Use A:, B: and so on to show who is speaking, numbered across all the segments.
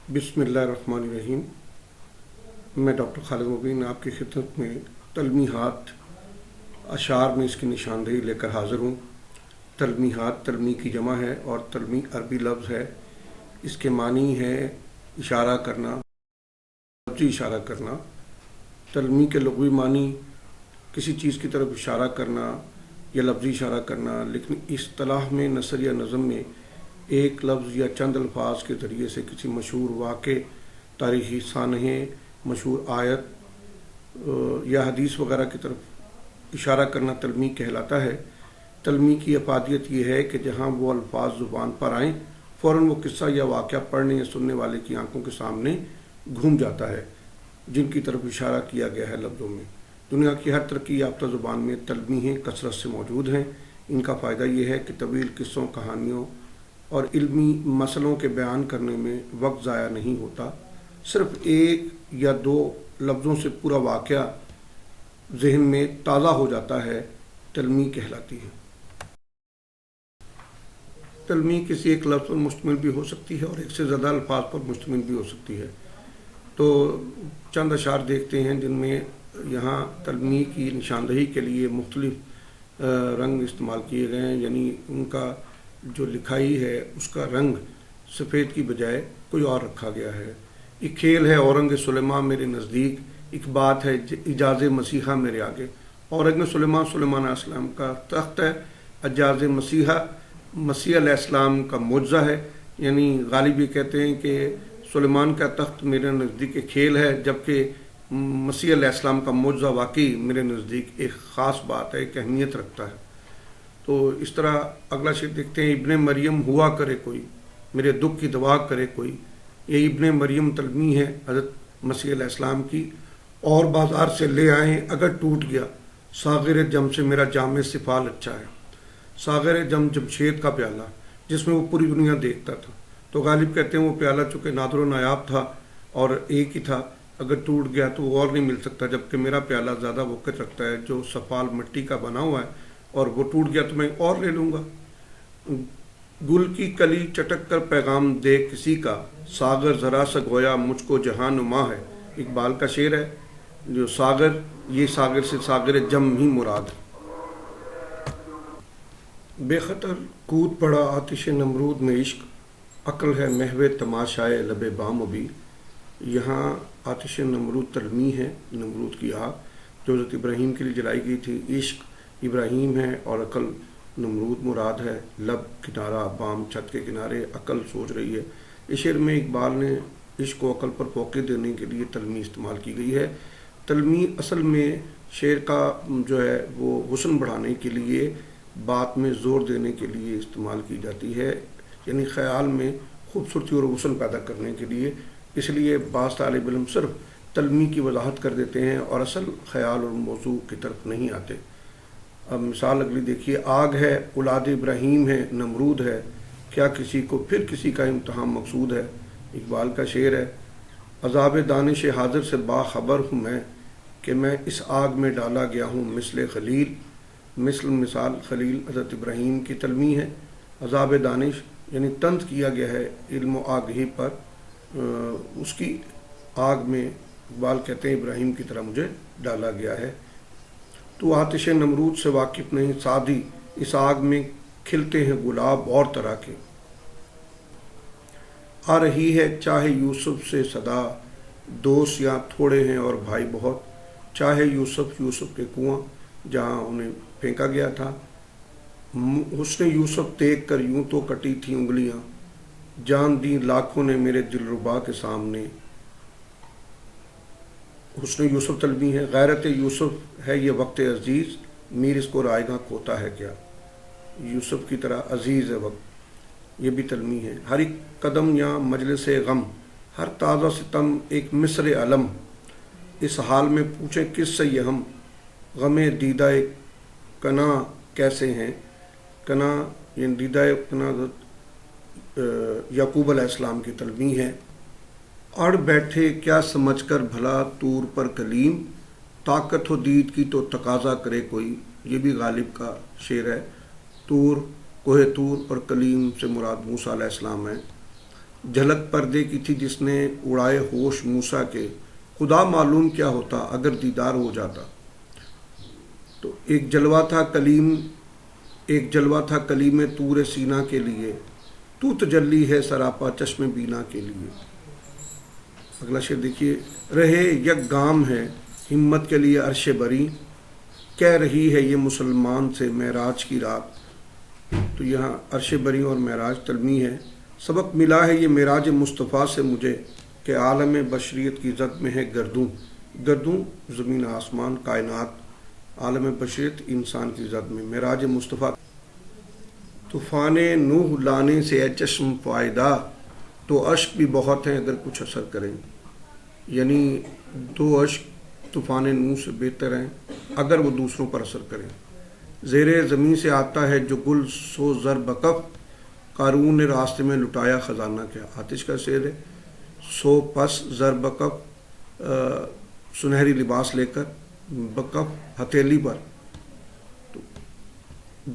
A: बिस्मिल्लाहिर्रहमानिर्रहीम। मैं डॉक्टर खालिद मुबीन आपकी खिदमत में तलमीहात अशार में इसकी निशानदेही लेकर हाज़िर हूँ। तलमीहात तलमी की जमा है और तलमी अरबी लफ्ज़ है। इसके मानी है इशारा करना, लफ्ज़ी इशारा करना। तलमी के लुग़वी मानी किसी चीज़ की तरफ इशारा करना या लफ्ज़ी इशारा करना, लेकिन इस्तिलाह में नसर या नज़म में एक लफ्ज़ या चंद अल्फाज के ज़रिए से किसी मशहूर वाक़े, तारीख़ी सानहे, मशहूर आयत या हदीस वगैरह की तरफ इशारा करना तलमी कहलाता है। तलमी की अफादियत ये है कि जहाँ वो अल्फाज ज़ुबान पर आएँ फ़ौरन वो किस्सा या वाक़या पढ़ने या सुनने वाले की आंखों के सामने घूम जाता है जिनकी तरफ इशारा किया गया है लफ्ज़ों में। दुनिया की हर तरक्की याफ्ता ज़ुबान में तलमीहें कसरत से मौजूद हैं। इनका फ़ायदा ये है कि तवील किस्सों, कहानियों और इल्मी मसलों के बयान करने में वक्त ज़ाया नहीं होता। सिर्फ एक या दो लफ्ज़ों से पूरा वाक़या ज़हन में ताज़ा हो जाता है, तलमी कहलाती है। तलमी किसी एक लफ्ज़ पर मुश्तमिल भी हो सकती है और एक से ज़्यादा अल्फाज पर मुश्तमिल भी हो सकती है। तो चंद अशार देखते हैं जिनमें यहाँ तलमी की निशानदही के लिए मुख्तलिफ रंग इस्तेमाल किए गए हैं, यानी उनका जो लिखाई है उसका रंग सफ़ेद की बजाय कोई और रखा गया है। एक खेल है औरंग सुलेमान मेरे नज़दीक, एक बात है इजाज़ मसीहा मेरे आगे। औरंग सुलेमान सुलेमान अलैहिस्सलाम का तख्त है, इजाज़ मसीहा मसीह अलैहिस्सलाम का मुअज्ज़ा है। यानी गालिब ये कहते हैं कि सुलेमान का तख्त मेरे नज़दीक एक खेल है, जबकि मसीह अलैहिस्सलाम का मुअज्ज़ा वाकई मेरे नज़दीक एक ख़ास बात है, एक अहमियत रखता है। तो इस तरह अगला शेर देखते हैं, इब्ने मरियम हुआ करे कोई, मेरे दुख की दवा करे कोई। ये इब्ने मरियम तलमी है हज़रत मसीह अलैहिस्सलाम की। और बाज़ार से ले आएँ अगर टूट गया, साग़िर जम से मेरा जाम सिफाल अच्छा है। साग़िर जम जमशेद का प्याला जिसमें वो पूरी दुनिया देखता था। तो गालिब कहते हैं वो प्याला चूँकि नादरो नायाब था और एक ही था, अगर टूट गया तो वो और नहीं मिल सकता, जबकि मेरा प्याला ज़्यादा वक़्त रखता है जो सफ़ाल मिट्टी का बना हुआ है, और वो टूट गया तो मैं और ले लूँगा। गुल की कली चटक कर पैगाम दे किसी का, सागर ज़रा सा गोया मुझको जहां नुमा है। इकबाल का शेर है। जो सागर, ये सागर से सागर जम ही मुराद है। बेखतर कूद पड़ा आतिश नमरूद में इश्क, अक्ल है महवे तमाशाए लबे बामबी। यहाँ आतिश नमरूद तलमी है, नमरूद की आग जो हज़रत इब्राहीम के लिए जलाई गई थी। इश्क इब्राहीम है और अकल नमरूद मुराद है। लब किनारा, बाम छत के किनारे, अकल सोच रही है। इस शेर में इकबाल ने इश्क को अकल पर फोके देने के लिए तलमी इस्तेमाल की गई है। तलमी असल में शेर का जो है वो हुस्न बढ़ाने के लिए, बात में ज़ोर देने के लिए इस्तेमाल की जाती है, यानी ख़याल में खूबसूरती और हुस्न पैदा करने के लिए। इसलिए बाज़ तालिब इल्म सिर्फ तलमी की वजाहत कर देते हैं और असल ख़याल और मौजू की तरफ नहीं आते। अब मिसाल अगली देखिए, आग है औलाद इब्राहीम है नमरूद है, क्या किसी को फिर किसी का इम्तहान मकसूद है। इकबाल का शेर है। अज़ाब दानिश हाजिर से बाखबर हूँ मैं कि मैं इस आग में डाला गया हूँ मिसल खलील। मिसल मिसाल खलील हज़रत इब्राहीम की तलमी है। अज़ाब दानिश यानी तंज किया गया है इल्म आगही पर, उसकी आग में इकबाल कहते हैं इब्राहीम की तरह मुझे डाला गया है। तो आतिश नमरूद से वाकिफ़ नहीं सादी, इस आग में खिलते हैं गुलाब और तरह के। आ रही है चाहे यूसुफ से सदा, दोस्त यहाँ थोड़े हैं और भाई बहुत। चाहे यूसुफ, यूसुफ के कुआं जहाँ उन्हें फेंका गया था। हुस्न यूसुफ देख कर यूं तो कटी थी उंगलियाँ, जान दी लाखों ने मेरे दिलरुबा के सामने। हुस्न यूसुफ तलमी है। गैरत यूसुफ है ये वक्त अजीज़, मीर इसको रायगा खोता है क्या। यूसुफ की तरह अजीज़ है वक्त, ये भी तलमी है। हर एक कदम या मजलिस गम, हर ताज़ा सितम एक मिस्र अलम। इस हाल में पूछें किस से ये हम, गमे दीदा कना कैसे हैं। कना ये दीदा कना याकूब अलैहिस्सलाम की तलमी है। अड़ बैठे क्या समझकर भला तूर पर कलीम, ताकत हो दीद की तो तकाजा करे कोई। ये भी गालिब का शेर है। तूर कोहे तूर और कलीम से मुराद मूसा अलैहिस्सलाम है। جھلک پردے کی تھی جس نے اڑائے ہوش موسیٰ کے، خدا معلوم کیا ہوتا اگر دیدار ہو جاتا۔ تو ایک جلوہ تھا کلیم طور سینا کے لیے، تو تجلی ہے سراپا چشم بینا کے لیے۔ اگلا شعر دیکھیے، رہے یک گام ہے ہمت کے لیے عرش بری، کہہ رہی ہے یہ مسلمان سے معراج کی رات۔ تو یہاں عرش بری اور معراج تلمی ہے۔ سبق ملا ہے یہ معراج مصطفیٰ سے مجھے کہ عالم بشریت کی زد میں ہے گردوں زمین آسمان کائنات، عالم بشریت انسان کی زد میں معراج مصطفیٰ۔ طوفان نوح لانے سے ہے چشم فائدہ، تو اشک بھی بہت ہیں اگر کچھ اثر کریں۔ یعنی دو اشک طوفان نوح سے بہتر ہیں اگر وہ دوسروں پر اثر کریں۔ زیر زمین سے آتا ہے جو گل سو زر بکف، قارون نے راستے میں لٹایا خزانہ کیا۔ آتش کا شعر ہے، سو پس زر بکف سنہری لباس لے کر، بکف ہتھیلی پر، تو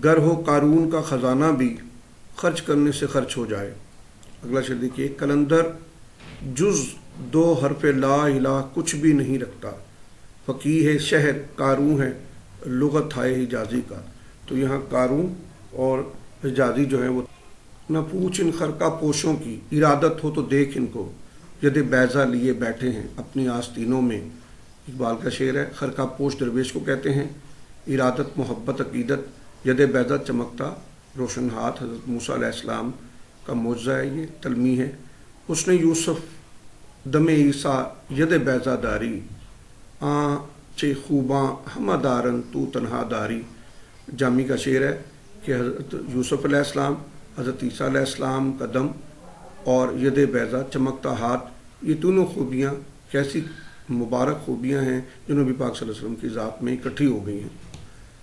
A: گر ہو قارون کا خزانہ بھی خرچ کرنے سے خرچ ہو جائے۔ اگلا شعر دیکھیے، کلندر جز دو حرف لا الہ کچھ بھی نہیں رکھتا، فقیہ ہے شہر قارون ہے لغت ہے حجازی کا۔ تو یہاں قارون اور حجازی جو ہیں وہ نہ پوچھ ان خرقہ پوشوں کی، ارادت ہو تو دیکھ ان کو، ید بیضہ لیے بیٹھے ہیں اپنی آستینوں میں۔ اقبال کا شعر ہے، خرقہ پوش درویش کو کہتے ہیں، ارادت محبت عقیدت ید بیضہ چمکتا روشن ہاتھ، حضرت موسیٰ علیہ السلام کا معجزہ ہے، یہ تلمی ہے۔ حسن یوسف دم عیسیٰ ید بیضہ داری، آں چے خوباں ہمہ دارن تو تنہا داری۔ جامی کا شعر ہے کہ حضرت یوسف علیہ السلام، حضرت عیسیٰ علیہ السلام کا دم اور ید بیضہ چمکتا ہاتھ، یہ دونوں خوبیاں کیسی مبارک خوبیاں ہیں جو نبی پاک صلی اللہ علیہ وسلم کی ذات میں اکٹھی ہو گئی ہیں۔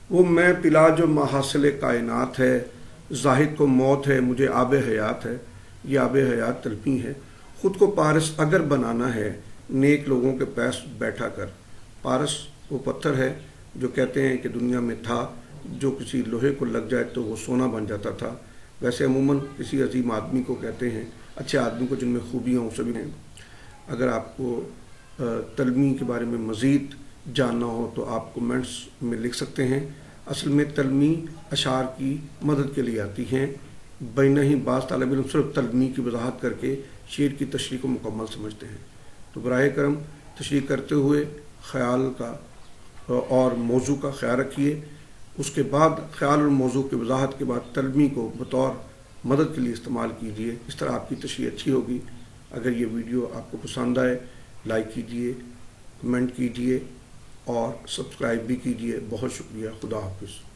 A: وہ میں پلا جو محاصل کائنات ہے، زاہد کو موت ہے مجھے آب حیات ہے۔ یہ آب حیات تلمی ہے۔ خود کو پارس اگر بنانا ہے نیک لوگوں کے پاس بیٹھا کر۔ پارس وہ پتھر ہے جو کہتے ہیں کہ دنیا میں تھا، جو کسی لوہے کو لگ جائے تو وہ سونا بن جاتا تھا۔ ویسے عموماً کسی عظیم آدمی کو کہتے ہیں، اچھے آدمی کو جن میں خوبیاں ہوں سبھی ہیں۔ اگر آپ کو تلمی کے بارے میں مزید جاننا ہو تو آپ کومنٹس میں لکھ سکتے ہیں۔ اصل میں تلمی اشعار کی مدد کے لیے آتی ہیں، بینہ ہی بعض طالب علم صرف تلمی کی وضاحت کر کے شعر کی تشریح کو مکمل سمجھتے ہیں۔ تو براہ کرم تشریح کرتے ہوئے خیال کا اور موضوع کا خیال رکھیے، اس کے بعد خیال اور موضوع کی وضاحت کے بعد تلمی کو بطور مدد کے لیے استعمال کیجیے۔ اس طرح آپ کی تشریح اچھی ہوگی۔ اگر یہ ویڈیو آپ کو پسند آئے لائک کیجیے، کمنٹ کیجیے اور سبسکرائب بھی کیجیے۔ بہت شکریہ۔ خدا حافظ۔